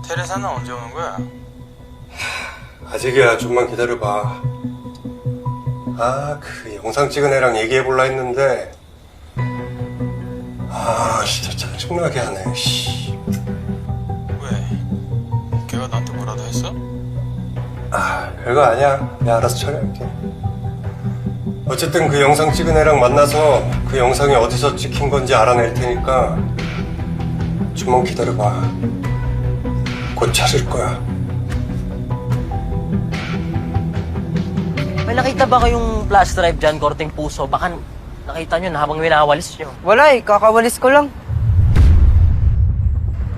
테레사는 언제 오는 거야? 아직이야. 좀만 기다려봐. 그 영상 찍은 애랑 얘기해볼라 했는데 진짜 짜증나게 하네. 씨. 왜? 걔가 나한테 뭐라도 했어? 별거 아니야. 내가 알아서 처리할게. 어쨌든 그 영상 찍은 애랑 만나서 그 영상이 어디서 찍힌 건지 알아낼 테니까 좀만 기다려봐. 곧 찾을 거야. May nakita ba kayong flash drive dyan, korteng puso? Baka nakita nyo na habang winawalis nyo. Wala eh, kakawalis ko lang.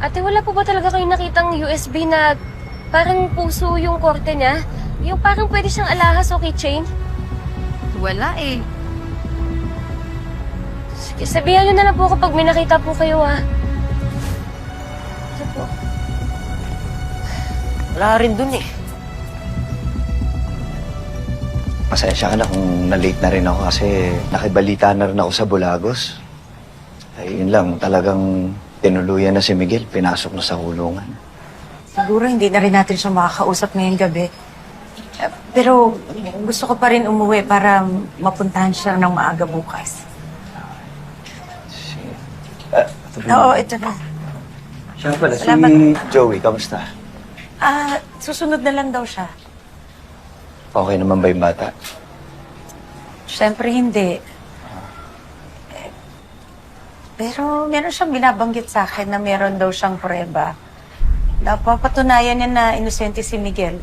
Ate, wala po ba talaga kayong nakitang USB na parang puso yung korte niya? Yung parang pwede siyang alahas o keychain? Wala eh. Sige, sabihan nyo na lang po kapag may nakita po kayo, ha? Ito po. Wala rin dun eh. Pasensya ka na kung na-late na rin ako kasi nakibalita na rin ako sa Bulagos. Ay, yun lang, talagang tinuluyan na si Miguel, pinasok na sa kulungan. Siguro hindi na rin natin siya makakausap ngayong gabi. Pero gusto ko pa rin umuwi para mapuntahan siya ng maaga bukas. Oo, ito na. Siya pala, Salamat. si Joey, kamusta? Susunod na lang daw siya. Okay naman ba yung bata? Siyempre hindi. Pero meron siyang binabanggit sa akin na meron daw siyang prueba. Napapatunayan niya na inosente si Miguel.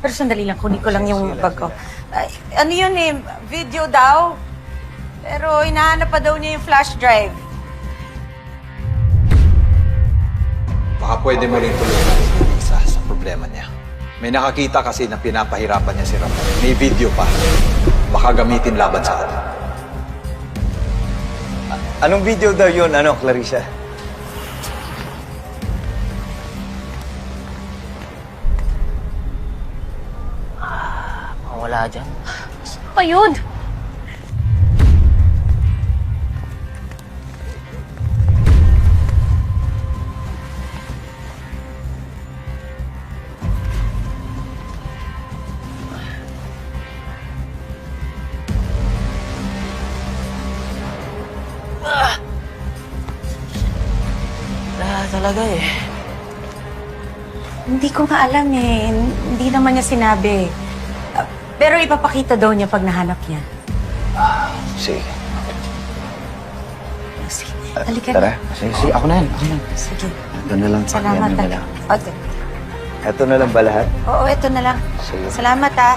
Pero sandali lang, kunin ko lang yung bag ko. Ano yun eh, video daw. Pero hinahanap pa daw niya yung flash drive. Baka pwede mo rin tulungan si Lisa sa problema niya. May nakakita kasi na pinapahirapan niya si Ramon. May video pa. Baka gamitin laban sa atin. Anong video daw yun, Clarissa? Wala dyan. Ano pa yun? Wala talaga eh. Hindi ko nga alam eh. Hindi naman niya sinabi. Pero ipapakita daw niya pag nahanap niya. Sige. Sige, halika Tara. na. Sige, ako na yan. Sige. Ito na lang. Salamat Yan na ah. lang. Okay. Ito na lang ba lahat? Oo, ito na lang. Sige. Salamat ah.